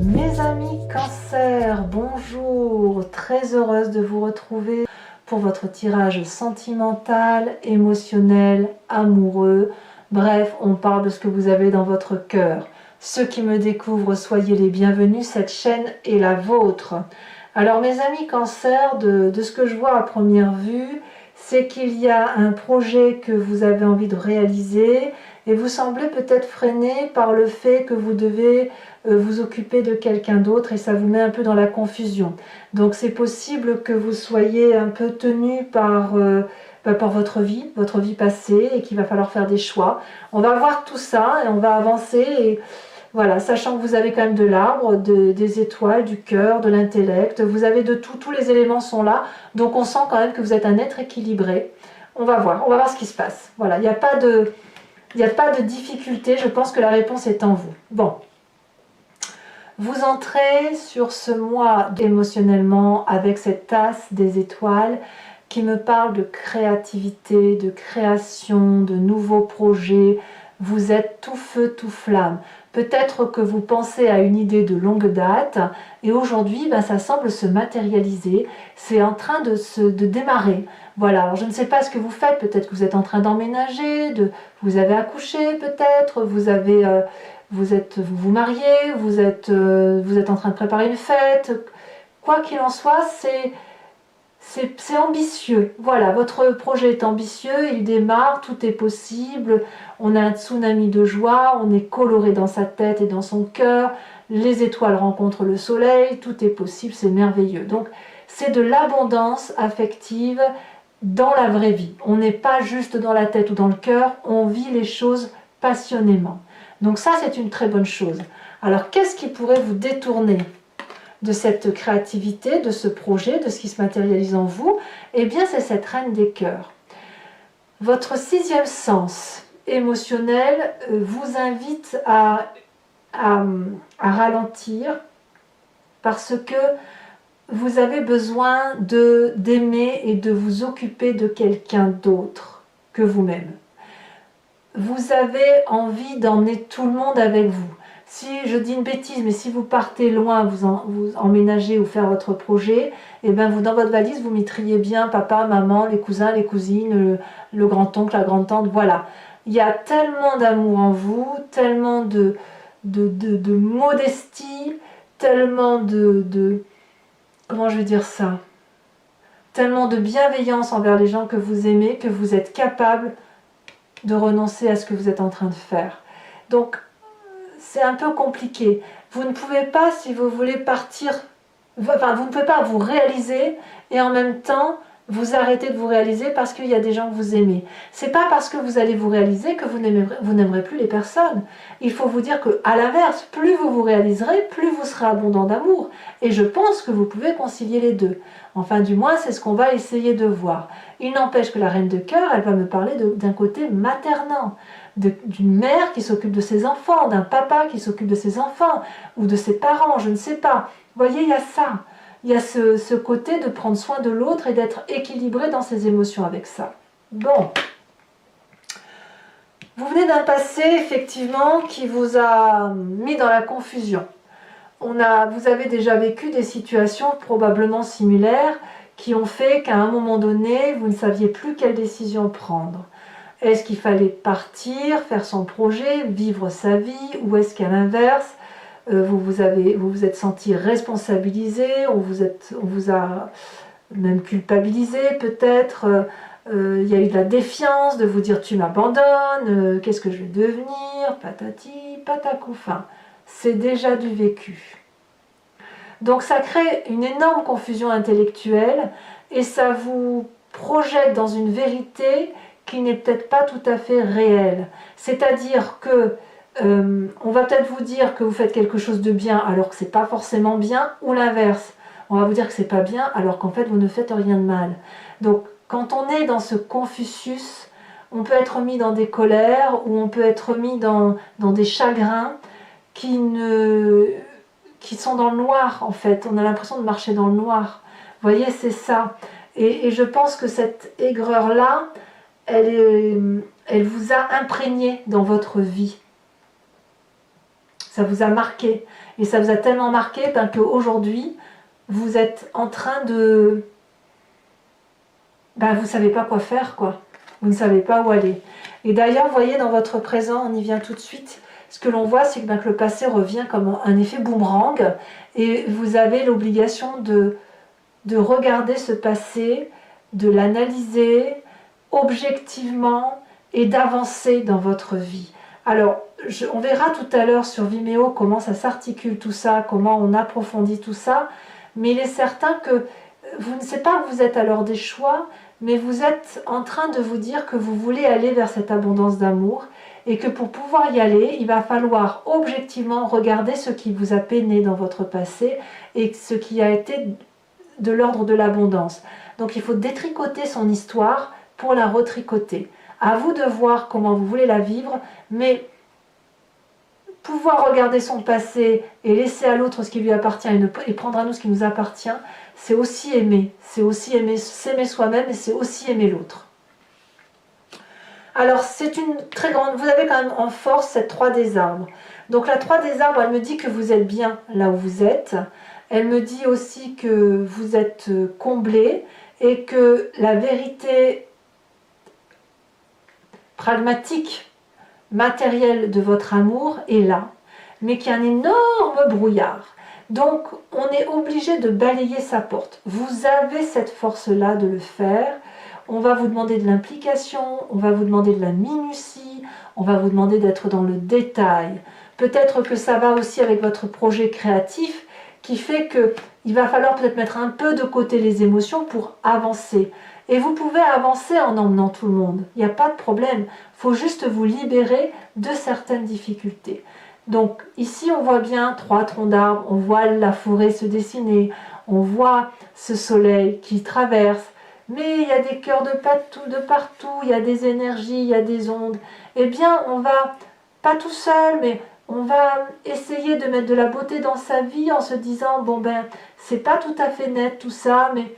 Mes amis Cancer, bonjour, très heureuse de vous retrouver pour votre tirage sentimental, émotionnel, amoureux. Bref, on parle de ce que vous avez dans votre cœur. Ceux qui me découvrent, soyez les bienvenus, cette chaîne est la vôtre. Alors mes amis Cancer, de ce que je vois à première vue, c'est qu'il y a un projet que vous avez envie de réaliser et vous semblez peut-être freiné par le fait que vous devez vous occuper de quelqu'un d'autre et ça vous met un peu dans la confusion. Donc c'est possible que vous soyez un peu tenu par votre vie passée et qu'il va falloir faire des choix. On va voir tout ça et on va avancer et voilà, sachant que vous avez quand même de l'arbre, des étoiles, du cœur, de l'intellect, vous avez de tout, tous les éléments sont là, donc on sent quand même que vous êtes un être équilibré. On va voir ce qui se passe. Voilà, il n'y a pas de difficulté, je pense que la réponse est en vous. Bon, vous entrez sur ce mois émotionnellement avec cette tasse des étoiles qui me parle de créativité, de création, de nouveaux projets. Vous êtes tout feu, tout flamme. Peut-être que vous pensez à une idée de longue date et aujourd'hui, ça semble se matérialiser. C'est en train de démarrer. Voilà, alors je ne sais pas ce que vous faites. Peut-être que vous êtes en train d'emménager, vous avez accouché peut-être, vous vous mariez, vous êtes en train de préparer une fête. Quoi qu'il en soit, c'est ambitieux. Voilà, votre projet est ambitieux, il démarre, tout est possible. On a un tsunami de joie, on est coloré dans sa tête et dans son cœur. Les étoiles rencontrent le soleil, tout est possible, c'est merveilleux. Donc, c'est de l'abondance affective dans la vraie vie. On n'est pas juste dans la tête ou dans le cœur, on vit les choses passionnément. Donc ça, c'est une très bonne chose. Alors, qu'est-ce qui pourrait vous détourner de cette créativité, de ce projet, de ce qui se matérialise en vous? Eh bien, c'est cette reine des cœurs. Votre sixième sens émotionnel vous invite à ralentir parce que vous avez besoin d'aimer et de vous occuper de quelqu'un d'autre que vous-même. Vous avez envie d'emmener tout le monde avec vous. Si je dis une bêtise, mais si vous partez loin, vous emménagez ou faire votre projet, et bien vous dans votre valise, vous mettriez bien papa, maman, les cousins, les cousines, le grand-oncle, la grand-tante, voilà. Il y a tellement d'amour en vous, tellement de modestie, tellement comment je vais dire ça, tellement de bienveillance envers les gens que vous aimez, que vous êtes capable de renoncer à ce que vous êtes en train de faire. Donc, c'est un peu compliqué. Vous ne pouvez pas, si vous voulez partir, vous ne pouvez pas vous réaliser et en même temps vous arrêter de vous réaliser parce qu'il y a des gens que vous aimez. C'est pas parce que vous allez vous réaliser que vous n'aimerez plus les personnes. Il faut vous dire que, à l'inverse, plus vous vous réaliserez, plus vous serez abondant d'amour. Et je pense que vous pouvez concilier les deux. Enfin, du moins, c'est ce qu'on va essayer de voir. Il n'empêche que la reine de cœur, elle va me parler d'un côté maternant, d'une mère qui s'occupe de ses enfants, d'un papa qui s'occupe de ses enfants, ou de ses parents, je ne sais pas. Vous voyez, il y a ça. Il y a ce côté de prendre soin de l'autre et d'être équilibré dans ses émotions avec ça. Bon. Vous venez d'un passé, effectivement, qui vous a mis dans la confusion. Vous avez déjà vécu des situations probablement similaires qui ont fait qu'à un moment donné, vous ne saviez plus quelle décision prendre. Est-ce qu'il fallait partir, faire son projet, vivre sa vie, ou est-ce qu'à l'inverse, vous vous êtes senti responsabilisé, on vous a même culpabilisé peut-être, il y a eu de la défiance, de vous dire tu m'abandonnes, qu'est-ce que je vais devenir, patati, patacou, enfin, c'est déjà du vécu. Donc ça crée une énorme confusion intellectuelle et ça vous projette dans une vérité qui n'est peut-être pas tout à fait réelle. C'est-à-dire que on va peut-être vous dire que vous faites quelque chose de bien alors que c'est pas forcément bien, ou l'inverse. On va vous dire que c'est pas bien alors qu'en fait vous ne faites rien de mal. Donc quand on est dans ce Confucius, on peut être mis dans des colères ou on peut être mis dans des chagrins qui sont dans le noir en fait. On a l'impression de marcher dans le noir. Vous voyez, c'est ça. Et je pense que cette aigreur-là, elle vous a imprégné dans votre vie. ça vous a marqué. Et ça vous a tellement marqué qu'aujourd'hui, vous êtes en train de... vous ne savez pas quoi faire, quoi. Vous ne savez pas où aller. Et d'ailleurs, vous voyez, dans votre présent, on y vient tout de suite, ce que l'on voit, c'est que le passé revient comme un effet boomerang, et vous avez l'obligation de regarder ce passé, de l'analyser objectivement et d'avancer dans votre vie. Alors, on verra tout à l'heure sur Vimeo comment ça s'articule tout ça, comment on approfondit tout ça, mais il est certain que vous ne savez pas que vous êtes à l'heure des choix, mais vous êtes en train de vous dire que vous voulez aller vers cette abondance d'amour et que pour pouvoir y aller, il va falloir objectivement regarder ce qui vous a peiné dans votre passé et ce qui a été de l'ordre de l'abondance. Donc il faut détricoter son histoire pour la retricoter. À vous de voir comment vous voulez la vivre, mais pouvoir regarder son passé et laisser à l'autre ce qui lui appartient et prendre à nous ce qui nous appartient, c'est aussi aimer. C'est aussi aimer, s'aimer soi-même et c'est aussi aimer l'autre. Alors c'est une très grande... Vous avez quand même en force cette 3 des arbres. Donc la 3 des arbres, elle me dit que vous êtes bien là où vous êtes. Elle me dit aussi que vous êtes comblé et que la vérité pragmatique, matérielle de votre amour est là, mais qu'il y a un énorme brouillard. Donc on est obligé de balayer sa porte. Vous avez cette force-là de le faire. On va vous demander de l'implication, on va vous demander de la minutie, on va vous demander d'être dans le détail. Peut-être que ça va aussi avec votre projet créatif qui fait qu'il va falloir peut-être mettre un peu de côté les émotions pour avancer. Et vous pouvez avancer en emmenant tout le monde, il n'y a pas de problème. Il faut juste vous libérer de certaines difficultés. Donc ici on voit bien 3 troncs d'arbres, on voit la forêt se dessiner, on voit ce soleil qui traverse, mais il y a des cœurs de partout, il y a des énergies, il y a des ondes. Eh bien on va, pas tout seul, mais on va essayer de mettre de la beauté dans sa vie en se disant, bon c'est pas tout à fait net tout ça, mais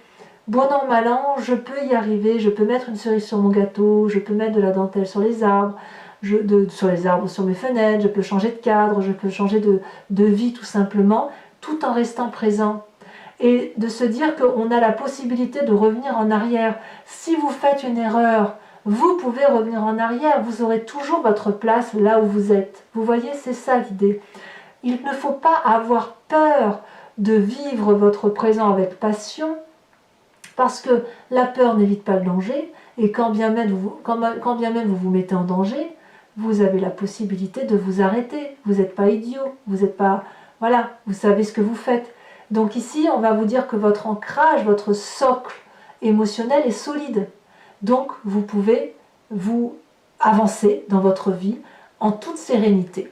bon an, mal an, je peux y arriver, je peux mettre une cerise sur mon gâteau, je peux mettre de la dentelle sur les arbres, sur mes fenêtres, je peux changer de cadre, je peux changer de vie tout simplement, tout en restant présent. Et de se dire qu'on a la possibilité de revenir en arrière. Si vous faites une erreur, vous pouvez revenir en arrière, vous aurez toujours votre place là où vous êtes. Vous voyez, c'est ça l'idée. Il ne faut pas avoir peur de vivre votre présent avec passion, parce que la peur n'évite pas le danger, et quand bien même vous vous mettez en danger, vous avez la possibilité de vous arrêter. Vous n'êtes pas idiot, vous n'êtes pas... Voilà, vous savez ce que vous faites. Donc ici, on va vous dire que votre ancrage, votre socle émotionnel est solide. Donc vous pouvez vous avancer dans votre vie en toute sérénité.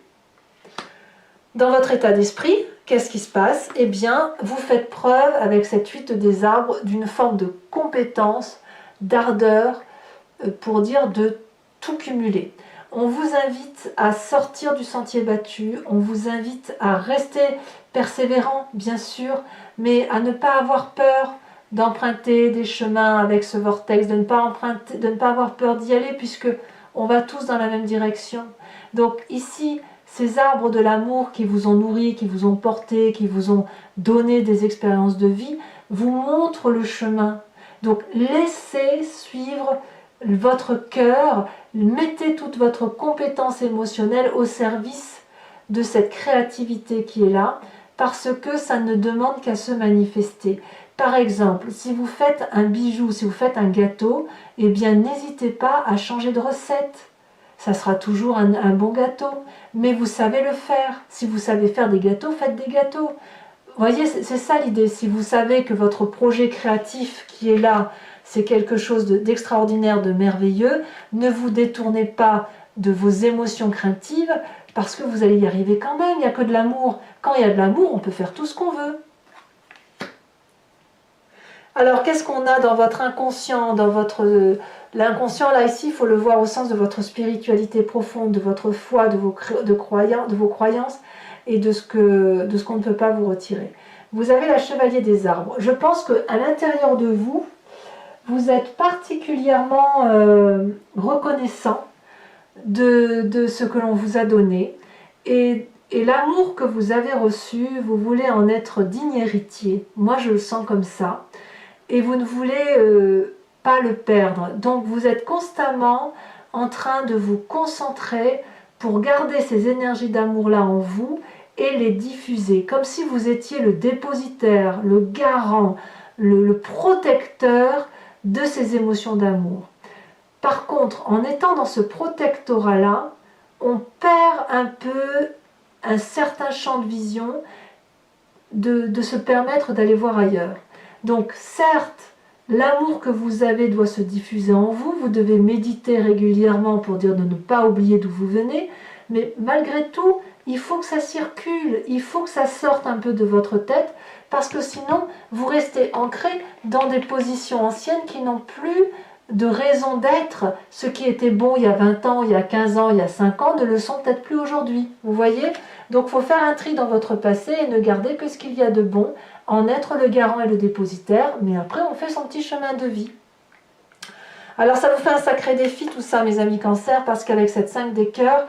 Dans votre état d'esprit, qu'est-ce qui se passe? Eh bien, vous faites preuve avec cette 8 des arbres d'une forme de compétence, d'ardeur, pour dire de tout cumuler. On vous invite à sortir du sentier battu, on vous invite à rester persévérant, bien sûr, mais à ne pas avoir peur d'emprunter des chemins avec ce vortex, de ne pas avoir peur d'y aller, puisque on va tous dans la même direction. Donc ici, ces arbres de l'amour qui vous ont nourri, qui vous ont porté, qui vous ont donné des expériences de vie, vous montrent le chemin. Donc laissez suivre votre cœur, mettez toute votre compétence émotionnelle au service de cette créativité qui est là, parce que ça ne demande qu'à se manifester. Par exemple, si vous faites un bijou, si vous faites un gâteau, eh bien n'hésitez pas à changer de recette. Ça sera toujours un bon gâteau, mais vous savez le faire. Si vous savez faire des gâteaux, faites des gâteaux. Vous voyez, c'est ça l'idée. Si vous savez que votre projet créatif qui est là, c'est quelque chose d'extraordinaire, de merveilleux, ne vous détournez pas de vos émotions craintives, parce que vous allez y arriver quand même. Il n'y a que de l'amour. Quand il y a de l'amour, on peut faire tout ce qu'on veut. Alors, qu'est-ce qu'on a dans votre inconscient, dans votre... L'inconscient, là, ici, il faut le voir au sens de votre spiritualité profonde, de votre foi, de vos croyances et de ce qu'on ne peut pas vous retirer. Vous avez la chevalier des arbres. Je pense qu'à l'intérieur de vous, vous êtes particulièrement reconnaissant de ce que l'on vous a donné. Et Et l'amour que vous avez reçu, vous voulez en être digne héritier. Moi, je le sens comme ça. Et vous ne voulez pas le perdre. Donc, vous êtes constamment en train de vous concentrer pour garder ces énergies d'amour-là en vous et les diffuser. Comme si vous étiez le dépositaire, le garant, le protecteur de ces émotions d'amour. Par contre, en étant dans ce protectorat-là, on perd un peu un certain champ de vision de se permettre d'aller voir ailleurs. Donc certes, l'amour que vous avez doit se diffuser en vous, vous devez méditer régulièrement pour dire de ne pas oublier d'où vous venez, mais malgré tout, il faut que ça circule, il faut que ça sorte un peu de votre tête, parce que sinon, vous restez ancré dans des positions anciennes qui n'ont plus de raison d'être. Ce qui était bon il y a 20 ans, il y a 15 ans, il y a 5 ans, ne le sont peut-être plus aujourd'hui. Vous voyez? Donc il faut faire un tri dans votre passé et ne garder que ce qu'il y a de bon, en être le garant et le dépositaire, mais après on fait son petit chemin de vie. Alors ça vous fait un sacré défi tout ça, mes amis Cancer, parce qu'avec cette 5 des cœurs,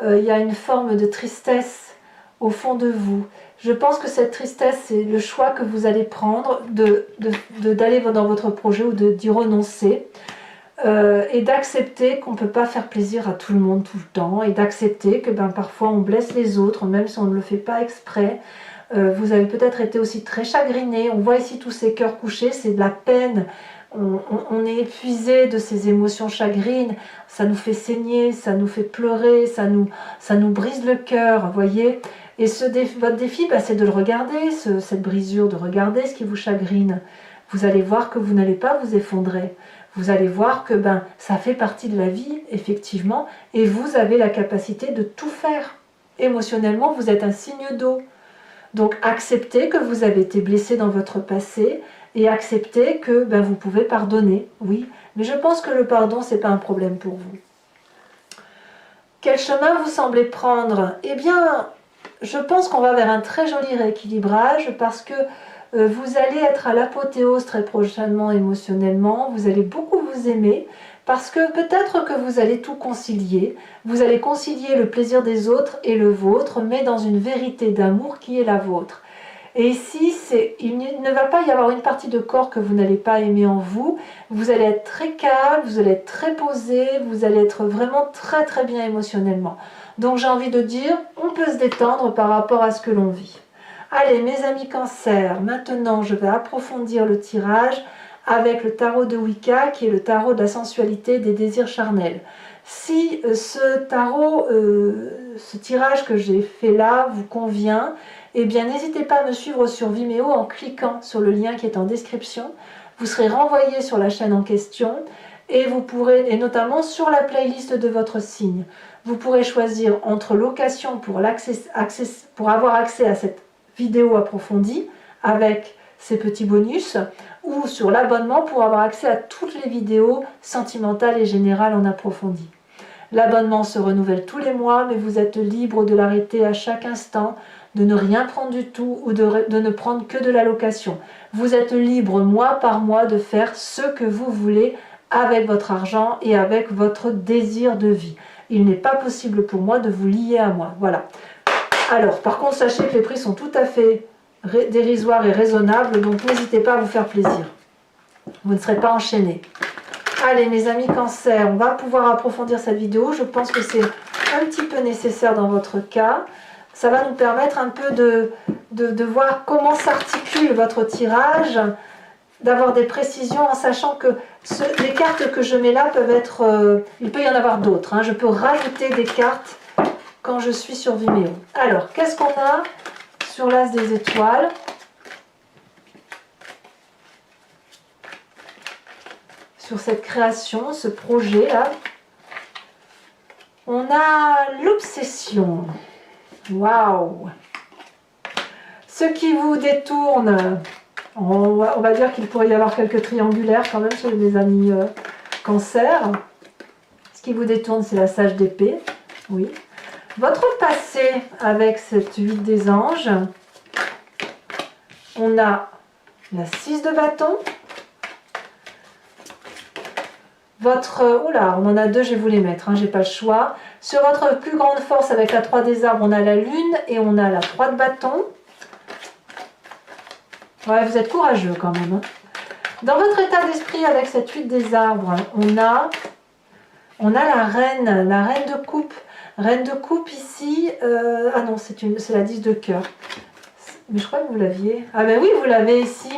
il y a une forme de tristesse au fond de vous. Je pense que cette tristesse, c'est le choix que vous allez prendre d'aller dans votre projet ou d'y renoncer. Et d'accepter qu'on ne peut pas faire plaisir à tout le monde tout le temps, et d'accepter que parfois on blesse les autres, même si on ne le fait pas exprès. Vous avez peut-être été aussi très chagriné. On voit ici tous ces cœurs couchés, c'est de la peine. On est épuisé de ces émotions chagrines, ça nous fait saigner, ça nous fait pleurer, ça nous brise le cœur, vous voyez. Et votre défi, c'est de le regarder, cette brisure, de regarder ce qui vous chagrine. Vous allez voir que vous n'allez pas vous effondrer. Vous allez voir que ça fait partie de la vie, effectivement, et vous avez la capacité de tout faire. Émotionnellement, vous êtes un signe d'eau. Donc acceptez que vous avez été blessé dans votre passé et acceptez que vous pouvez pardonner, oui. Mais je pense que le pardon, ce n'est pas un problème pour vous. Quel chemin vous semblez prendre? Eh bien, je pense qu'on va vers un très joli rééquilibrage parce que vous allez être à l'apothéose très prochainement émotionnellement, vous allez beaucoup vous aimer, parce que peut-être que vous allez tout concilier, vous allez concilier le plaisir des autres et le vôtre, mais dans une vérité d'amour qui est la vôtre. Et ici, il ne va pas y avoir une partie de corps que vous n'allez pas aimer en vous, vous allez être très calme, vous allez être très posé, vous allez être vraiment très très bien émotionnellement. Donc j'ai envie de dire, on peut se détendre par rapport à ce que l'on vit. Allez, mes amis Cancer, maintenant je vais approfondir le tirage avec le tarot de Wicca, qui est le tarot de la sensualité des désirs charnels. Si ce tarot, ce tirage que j'ai fait là vous convient, eh bien n'hésitez pas à me suivre sur Vimeo en cliquant sur le lien qui est en description. Vous serez renvoyé sur la chaîne en question et vous pourrez, et notamment sur la playlist de votre signe, vous pourrez choisir entre location pour avoir accès à cette vidéo approfondie avec ces petits bonus, ou sur l'abonnement pour avoir accès à toutes les vidéos sentimentales et générales en approfondi. L'abonnement se renouvelle tous les mois, mais vous êtes libre de l'arrêter à chaque instant, de ne rien prendre du tout ou de ne prendre que de la location. Vous êtes libre mois par mois de faire ce que vous voulez avec votre argent et avec votre désir de vie. Il n'est pas possible pour moi de vous lier à moi. Voilà. Alors, par contre, sachez que les prix sont tout à fait dérisoires et raisonnables, donc n'hésitez pas à vous faire plaisir. Vous ne serez pas enchaînés. Allez, mes amis Cancer, on va pouvoir approfondir cette vidéo. Je pense que c'est un petit peu nécessaire dans votre cas. Ça va nous permettre un peu de voir comment s'articule votre tirage, d'avoir des précisions en sachant que les cartes que je mets là peuvent être... il peut y en avoir d'autres. Je peux rajouter des cartes quand je suis sur Vimeo. Alors, qu'est-ce qu'on a sur l'As des étoiles? Sur cette création, ce projet-là, on a l'obsession. Waouh! Ce qui vous détourne, on va dire qu'il pourrait y avoir quelques triangulaires quand même chez les amis Cancer. Ce qui vous détourne, c'est la sage d'épée. Oui. Votre passé avec cette 8 des anges, on a la 6 de bâton, Oula, on en a deux, je vais vous les mettre, hein, j'ai pas le choix. Sur votre plus grande force avec la 3 des arbres, on a la lune et on a la 3 de bâton. Ouais, vous êtes courageux quand même. Hein. Dans votre état d'esprit avec cette 8 des arbres, on a la reine de coupe. Reine de coupe ici, ah non, c'est la 10 de cœur. Mais je crois que vous l'aviez. Ah ben oui, vous l'avez ici.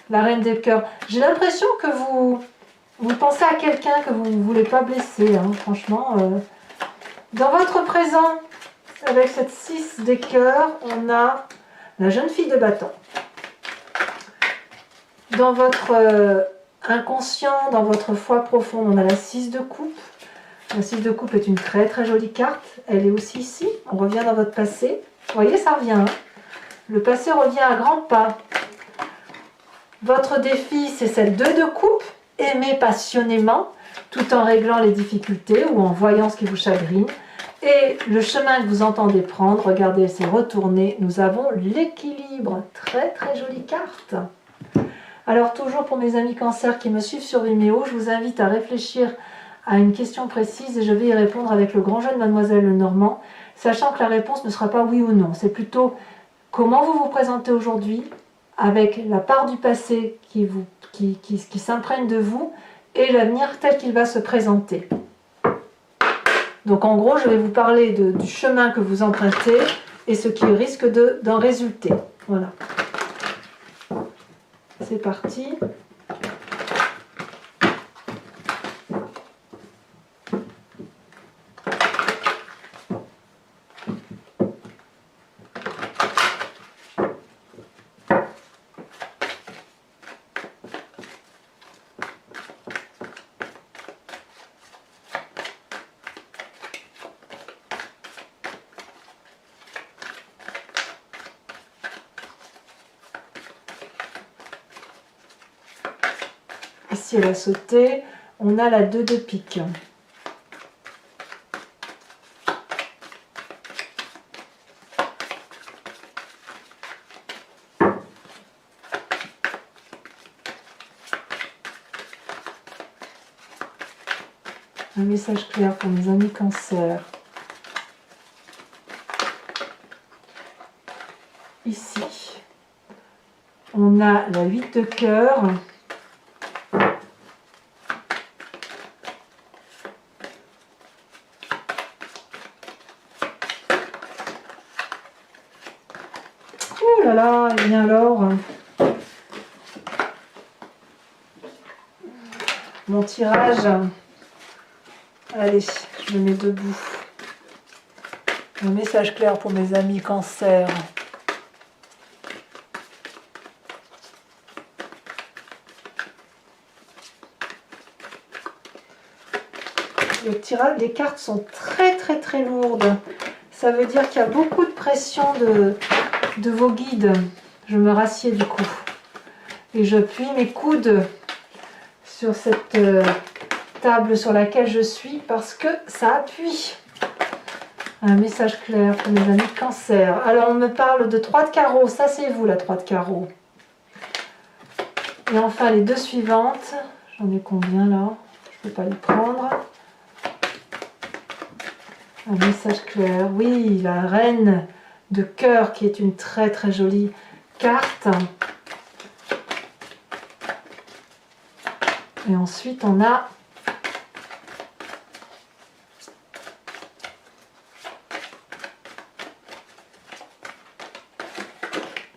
La reine de cœur. J'ai l'impression que vous pensez à quelqu'un que vous ne voulez pas blesser, hein, franchement. Dans votre présent, avec cette 6 des cœurs, on a la jeune fille de bâton. Dans votre inconscient, dans votre foi profonde, on a la 6 de coupe. La 6 de coupe est une très très jolie carte. Elle est aussi ici. On revient dans votre passé. Vous voyez, ça revient. Hein. Le passé revient à grands pas. Votre défi, c'est cette 2 de coupe. Aimer passionnément, tout en réglant les difficultés ou en voyant ce qui vous chagrine. Et le chemin que vous entendez prendre, regardez, c'est retourner. Nous avons l'équilibre. Très très jolie carte. Alors toujours pour mes amis cancer qui me suivent sur Vimeo, je vous invite à réfléchir à une question précise et je vais y répondre avec le grand jeu de Mademoiselle Lenormand, sachant que la réponse ne sera pas oui ou non. C'est plutôt comment vous vous présentez aujourd'hui avec la part du passé qui s'imprègne de vous et l'avenir tel qu'il va se présenter. Donc en gros, je vais vous parler du chemin que vous empruntez et ce qui risque d'en résulter. Voilà. C'est parti. Ici, elle a sauté. On a la 2 de pique. Un message clair pour mes amis cancer. Ici, on a la 8 de cœur. Oh là là, et bien alors, mon tirage, allez, je me mets debout. Un message clair pour mes amis cancer. Le tirage, les cartes sont très très très lourdes. Ça veut dire qu'il y a beaucoup de pression de vos guides. Je me rassieds du coup. Et je plie mes coudes sur cette table sur laquelle je suis parce que ça appuie. Un message clair pour mes amis cancer. Alors on me parle de 3 de carreau. Ça c'est vous la 3 de carreau. Et enfin les 2 suivantes. J'en ai combien là? Je ne peux pas les prendre. Un message clair. Oui, la reine de cœur qui est une très très jolie carte. Et ensuite on a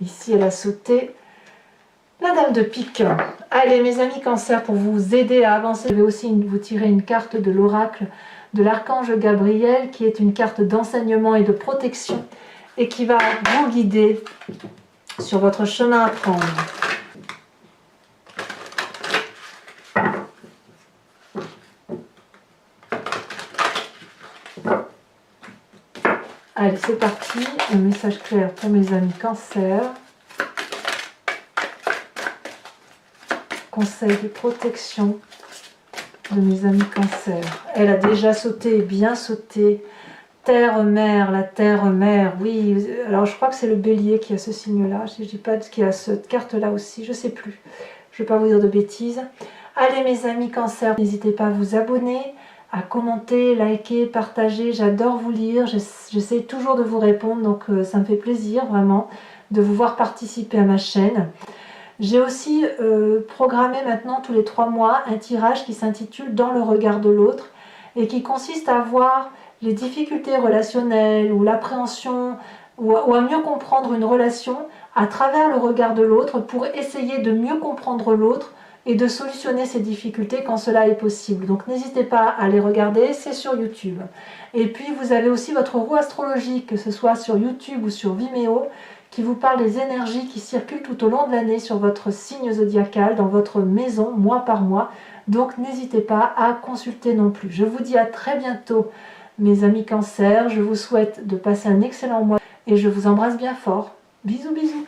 ici elle a sauté la dame de pique. Allez mes amis cancer, pour vous aider à avancer, je vais aussi vous tirer une carte de l'oracle de l'archange Gabriel qui est une carte d'enseignement et de protection et qui va vous guider sur votre chemin à prendre. Allez, c'est parti. Un message clair pour mes amis cancer. Conseil de protection de mes amis cancer. Elle a déjà sauté, bien sauté. Terre-mère, la terre-mère, oui. Alors je crois que c'est le bélier qui a ce signe-là. Si je dis pas qui a cette carte-là aussi, je sais plus. Je ne vais pas vous dire de bêtises. Allez mes amis Cancer, n'hésitez pas à vous abonner, à commenter, liker, partager. J'adore vous lire, j'essaie toujours de vous répondre, donc ça me fait plaisir vraiment de vous voir participer à ma chaîne. J'ai aussi programmé maintenant tous les 3 mois un tirage qui s'intitule Dans le regard de l'autre et qui consiste à voir les difficultés relationnelles ou l'appréhension ou à mieux comprendre une relation à travers le regard de l'autre pour essayer de mieux comprendre l'autre et de solutionner ces difficultés quand cela est possible. Donc n'hésitez pas à les regarder, c'est sur YouTube. Et puis vous avez aussi votre roue astrologique, que ce soit sur YouTube ou sur Vimeo, qui vous parle des énergies qui circulent tout au long de l'année sur votre signe zodiacal, dans votre maison, mois par mois. Donc n'hésitez pas à consulter non plus. Je vous dis à très bientôt mes amis Cancer, je vous souhaite de passer un excellent mois et je vous embrasse bien fort. Bisous bisous.